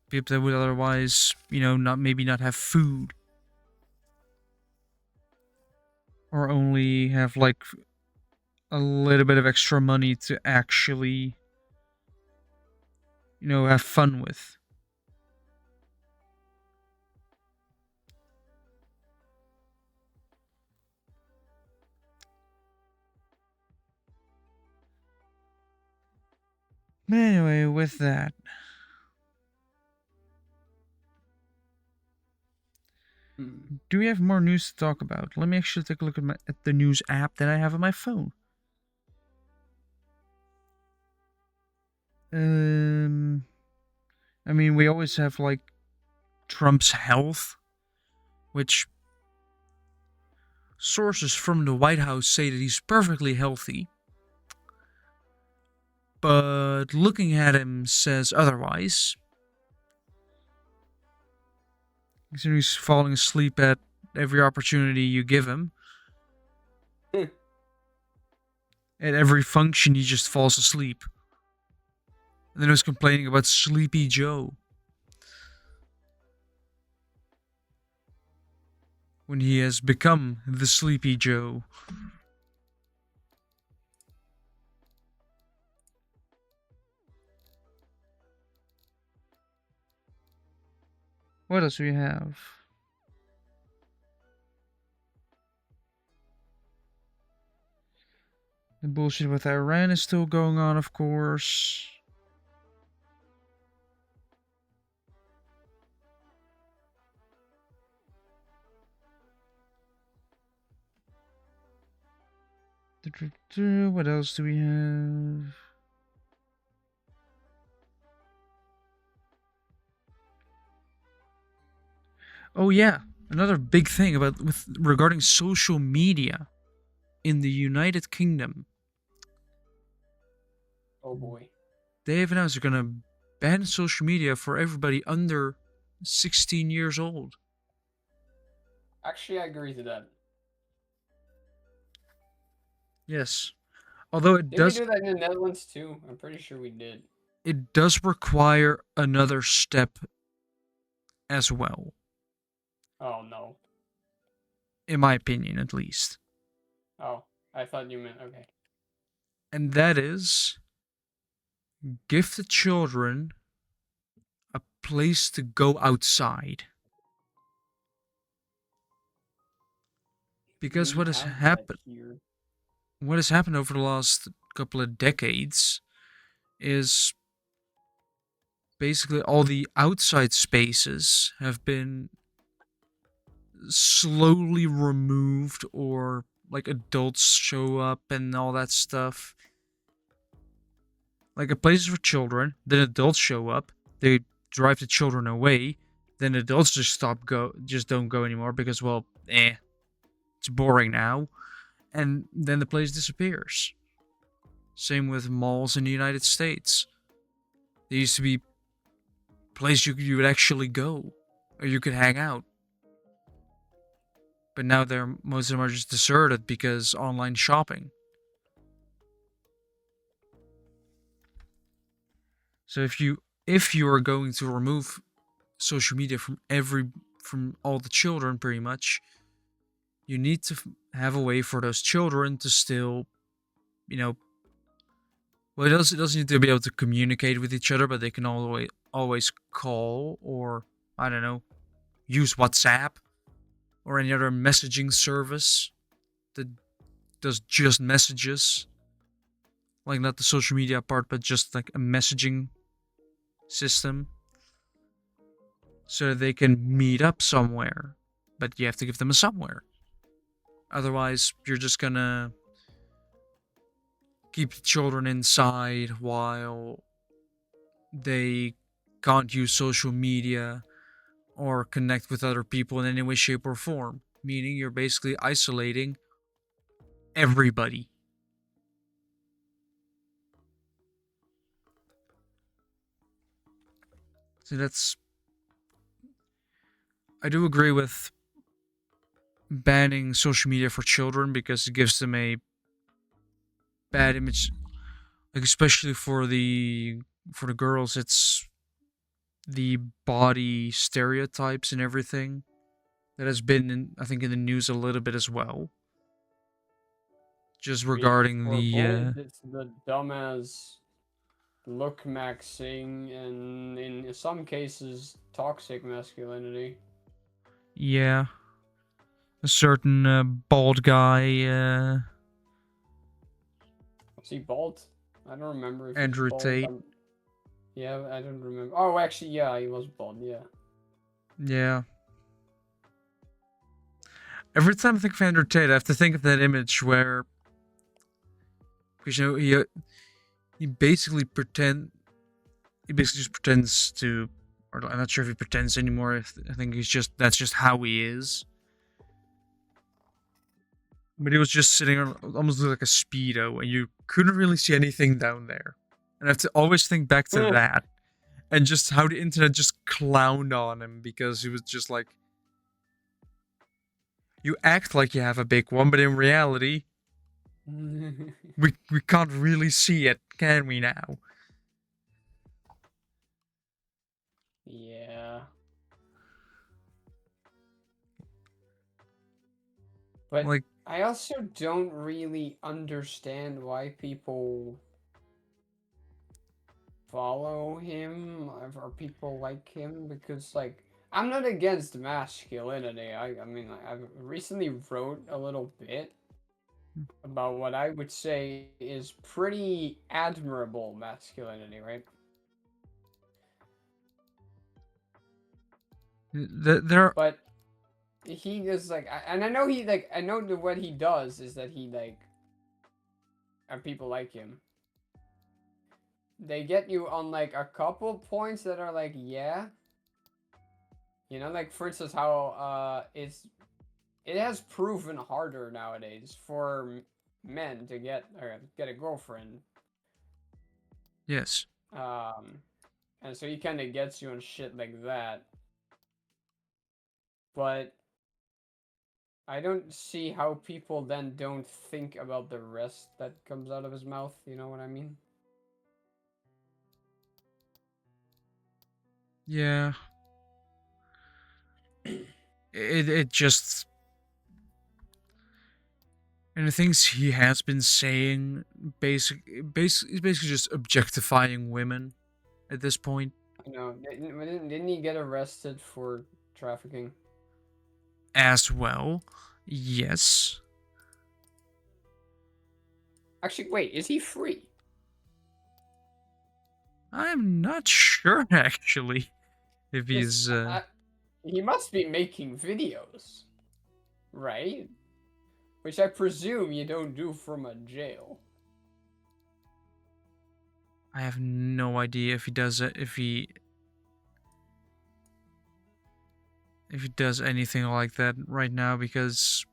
People that would otherwise, not have food. Or only have like a little bit of extra money to actually, have fun with. But anyway, with that, Hmm. do we have more news to talk about? Let me actually take a look at the news app that I have on my phone. Um, I mean, we always have like Trump's health, which sources from the White House say that he's perfectly healthy, but looking at him says otherwise. He's falling asleep at every opportunity you give him. At every function, he just falls asleep. And then he was complaining about Sleepy Joe when he has become the Sleepy Joe. What else do we have? The bullshit with Iran is still going on, of course. What else do we have? Oh yeah, another big thing regarding social media in the United Kingdom. Oh boy. They have announced they're gonna ban social media for everybody under 16 years old. Actually, I agree to that. Yes, although Did we do that in the Netherlands too? I'm pretty sure we did. it does require another step as well, Oh no. in my opinion, at least, Oh, I thought you meant okay. and that is give the children a place to go outside. because We have that here. what has happened over the last couple of decades is basically all the outside spaces have been slowly removed, or like adults show up and all that stuff. Like a place for children, then adults show up, they drive the children away, then adults just don't go anymore because, well, it's boring now, and then the place disappears. Same with malls in the United States. There used to be place you would actually go, or you could hang out. But now most of them are just deserted because online shopping. So if you are going to remove social media from all the children, pretty much, you need to have a way for those children to still, you know, well, it doesn't need to be able to communicate with each other, but they can always call, or I don't know, use WhatsApp or any other messaging service that does just messages, like not the social media part, but just like a messaging system, so they can meet up somewhere. But you have to give them a somewhere. Otherwise, you're just gonna keep the children inside while they can't use social media or connect with other people in any way, shape, or form. Meaning you're basically isolating everybody. So I do agree with banning social media for children because it gives them a bad image, like especially for the girls. It's the body stereotypes and everything that has been I think in the news a little bit as well, just I mean, regarding for the both, it's the dumbass look maxing and in some cases toxic masculinity. yeah, a certain bald guy, Was he bald? I don't remember if he's Andrew bald. Tate. Yeah, I don't remember. Oh, actually, yeah, he was bald. Yeah. Yeah. Every time I think of Andrew Tate, I have to think of that image where, because he basically he basically just pretends to, or I'm not sure if he pretends anymore. I think that's just how he is. But he was just sitting on almost like a speedo, and you couldn't really see anything down there. And I have to always think back to that, and just how the internet just clowned on him because he was just like, you act like you have a big one, but in reality, we can't really see it, can we now? Yeah. But Like, I also don't really understand why people follow him or people like him because like I'm not against masculinity. I mean I've recently wrote a little bit about what I would say is pretty admirable masculinity, right? there, But he is like and I know he like I know that what he does is that he like and people like him. They get you on like a couple points that are like yeah, you know, like for instance how it has proven harder nowadays for men to get a girlfriend. yes, Um, and so he kind of gets you on shit like that. But I don't see how people then don't think about the rest that comes out of his mouth. You know what I mean? yeah. It just, and the things he has been saying, he's basically just objectifying women at this point I know. Didn't he get arrested for trafficking? as well. Yes. Actually, wait, is he free? I'm not sure actually if Because he's he must be making videos, right? Which I presume you don't do from a jail. I have no idea if he does it if he does anything like that right now because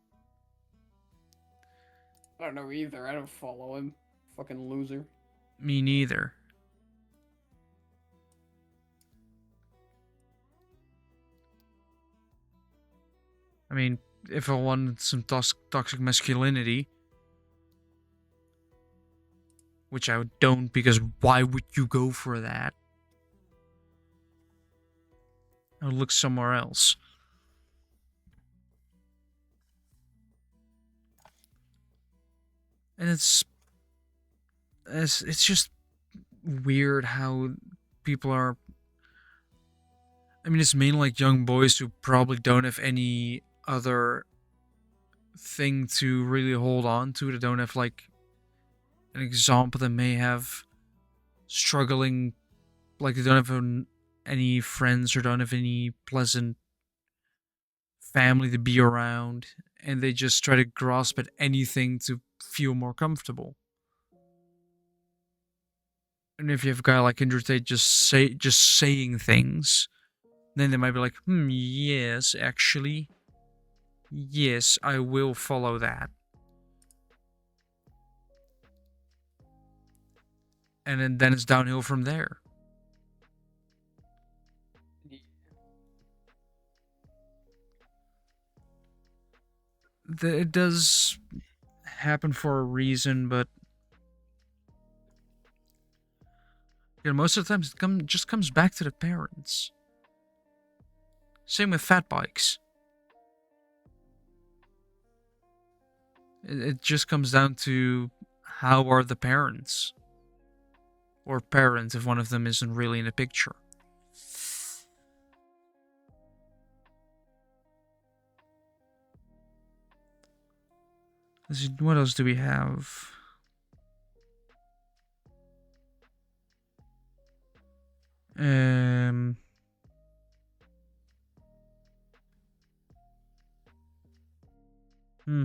I don't know either. I don't follow him. Fucking loser. me neither. I mean, if I want some toxic masculinity, which I don't because why would you go for that? I would look somewhere else. And it's just weird how people are. I mean, it's mainly like young boys who probably don't have any other thing to really hold on to. They don't have like an example that may have struggling, like they don't have any friends or don't have any pleasant family to be around, and they just try to grasp at anything to feel more comfortable. And if you have a guy like Andrew Tate just saying things, then they might be like, yes, actually, yes, I will follow that. And then it's downhill from there. It does happen for a reason, but most of the times it just comes back to the parents. Same with fat bikes. It just comes down to how are the parents, or parents if one of them isn't really in the picture. Let's see, what else do we have? Um. Hmm.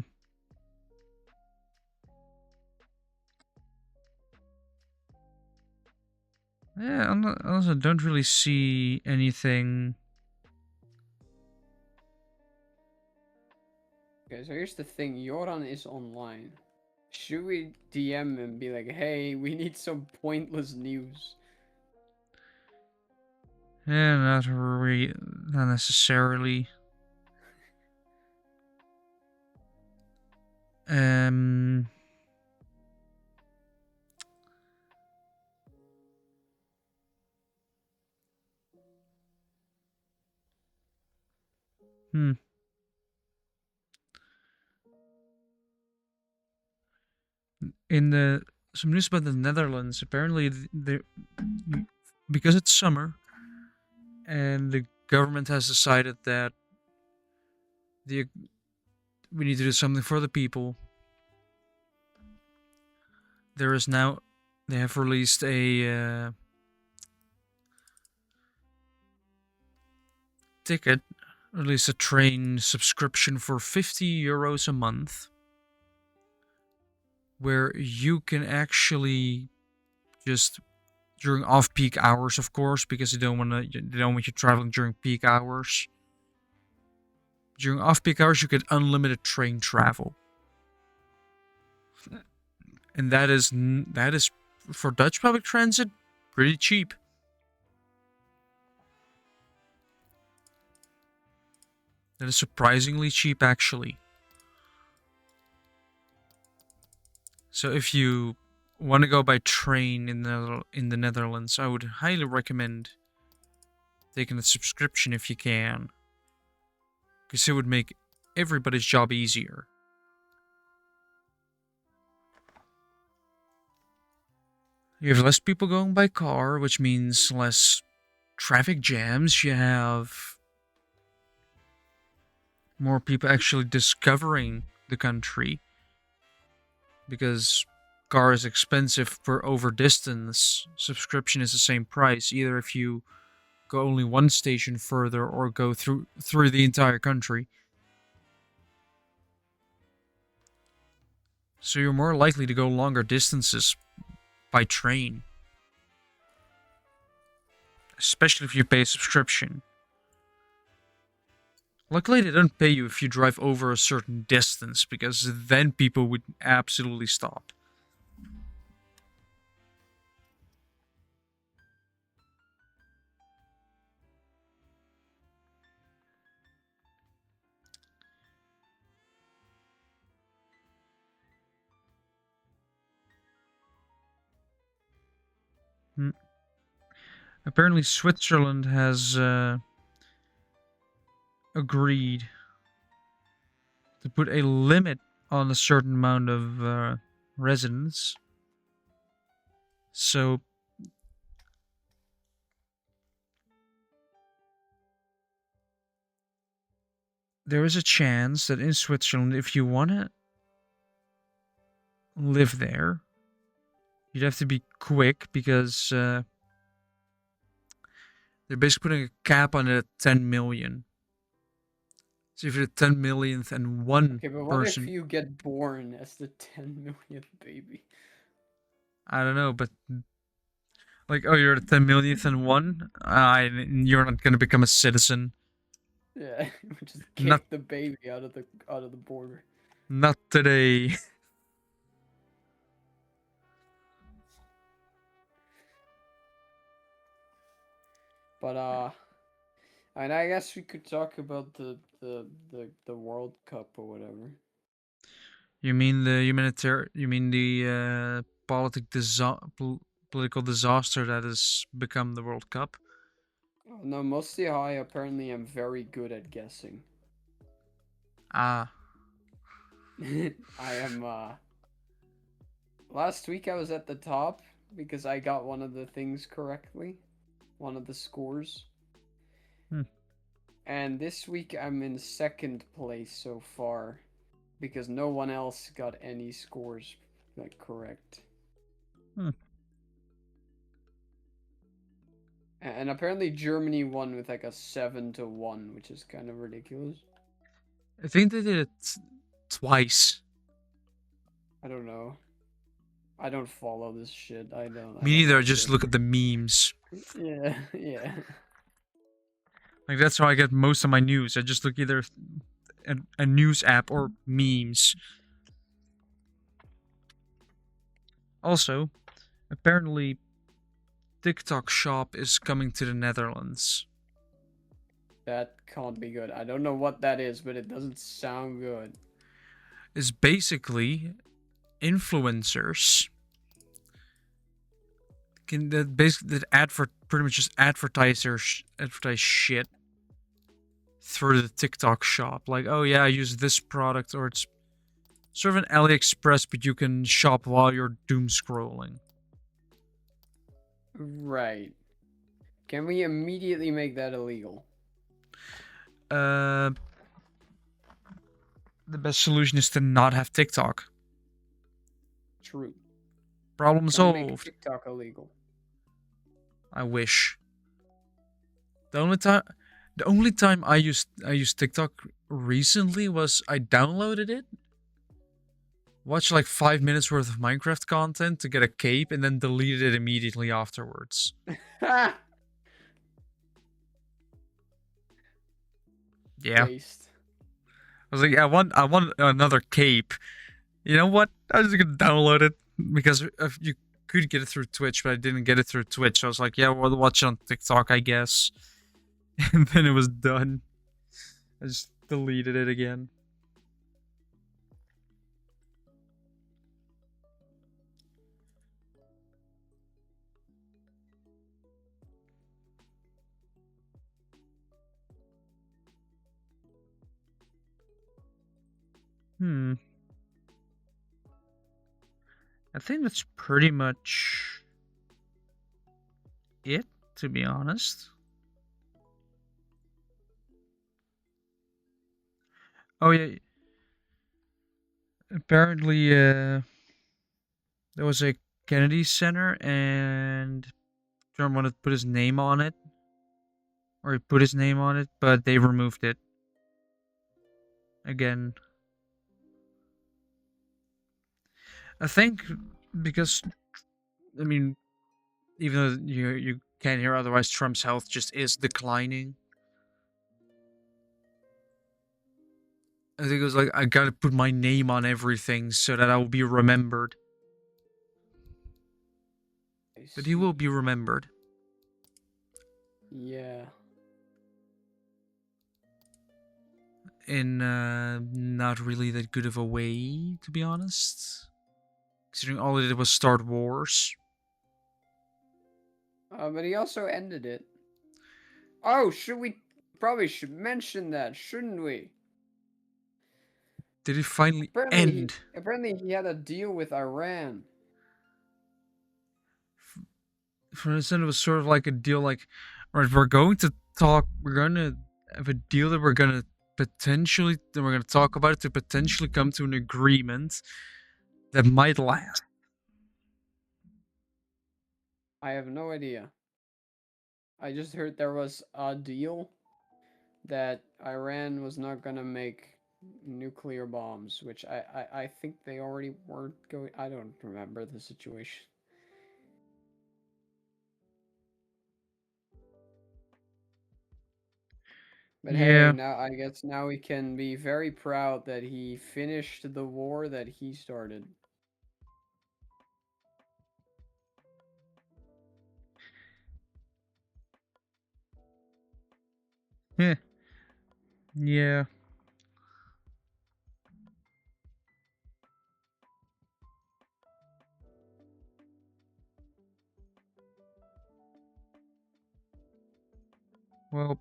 Yeah, I also don't really see anything. Okay, so here's the thing. Yoran is online. Should we DM him and be like, hey, we need some pointless news? Yeah, not necessarily. Um. Hmm. In the some news about the Netherlands, apparently because it's summer and the government has decided that the we need to do something for the people. There is now they have released a ticket, at least a train subscription for €50 a month, where you can actually just during off-peak hours, of course, because they don't want you traveling during peak hours. During off-peak hours, you get unlimited train travel, and that is for Dutch public transit pretty cheap. That is surprisingly cheap, actually. So if you want to go by train in the Netherlands, I would highly recommend taking a subscription if you can, because it would make everybody's job easier. You have less people going by car, which means less traffic jams. You have more people actually discovering the country, because car is expensive per over distance. Subscription is the same price, either if you go only one station further or go through the entire country. So you're more likely to go longer distances by train, especially if you pay a subscription. Luckily, they don't pay you if you drive over a certain distance, because then people would absolutely stop. Hmm. Apparently, Switzerland has agreed to put a limit on a certain amount of residents. So there is a chance that in Switzerland, if you want to live there, you'd have to be quick, because they're basically putting a cap on it at 10 million. So if you're the 10 millionth and one Okay, but what if person, you get born as the 10 millionth baby? I don't know, but like, oh, you're the 10 millionth and one, you're not going to become a citizen. Yeah, just Not kick the baby out of the border. not today. But and I guess we could talk about the World Cup or whatever. You mean the humanitarian? You mean the political disaster that has become the World Cup? Oh, no, mostly I apparently am very good at guessing. Ah, I am last week I was at the top because I got one of the things correctly, one of the scores. hmm, And this week I'm in second place so far because no one else got any scores like correct. hmm. And apparently Germany won with like a 7-1, which is kind of ridiculous. I think they did it twice. I don't know. I don't follow this shit. I Me don't neither. I like just it. look at the memes. Yeah, yeah. Like, that's how I get most of my news. I just look either a news app or memes. Also, apparently, TikTok Shop is coming to the Netherlands. That can't be good. I don't know what that is, but it doesn't sound good. It's basically influencers can that basically that advert pretty much just advertise shit through the TikTok shop. Like, oh yeah, I use this product, or it's sort of an AliExpress, but you can shop while you're doom scrolling. Right. Can we immediately make that illegal? Uh, the best solution is to not have TikTok. True. Problem Can we make solved. TikTok illegal? I wish. The only time, the only time I used TikTok recently was I downloaded it, watched like 5 minutes worth of Minecraft content to get a cape, and then deleted it immediately afterwards. Ha! Yeah. Based. I was like, I want another cape. You know what? I was gonna download it because if you could get it through Twitch, but I didn't get it through Twitch. So I was like, yeah, we'll watch it on TikTok, I guess. And then it was done. I just deleted it again. Hmm. I think that's pretty much it, to be honest. Oh yeah, apparently there was a Kennedy Center, and Trump wanted to put his name on it, or he put his name on it, but they removed it again. I think because I mean, even though you can't hear otherwise, Trump's health just is declining. I think it was like I gotta put my name on everything so that I will be remembered. I But he will see. be remembered Yeah. in not really that good of a way, to be honest. Considering all it did was start wars. But he also ended it. Oh, should we probably should mention that, shouldn't we? Did it finally Apparently he end? apparently he had a deal with Iran. From the end, it was sort of like a deal like, right, we're going to talk, we're going to have a deal that we're going to potentially, then we're going to talk about it to potentially come to an agreement that might last. I have no idea. I just heard there was a deal that Iran was not gonna make nuclear bombs, which I think they already weren't going. I don't remember the situation. But hey, Yeah, now I guess now we can be very proud that he finished the war that he started. yeah, yeah. Well,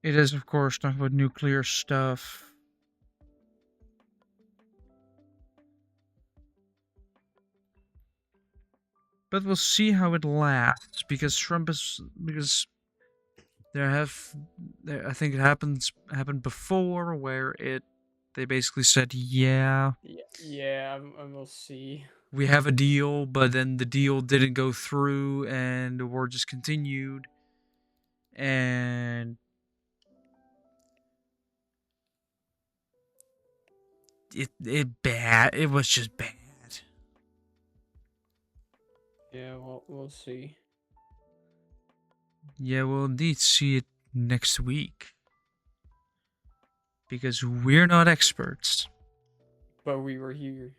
it is, of course, talking about nuclear stuff. But we'll see how it lasts because Trump is because there have there, I think it happened before where it they basically said, yeah, Yeah, yeah, we'll see. we have a deal, but then the deal didn't go through and the war just continued, and it was just bad. Yeah, we'll see. Yeah, we'll indeed see it next week because we're not experts. But we were here.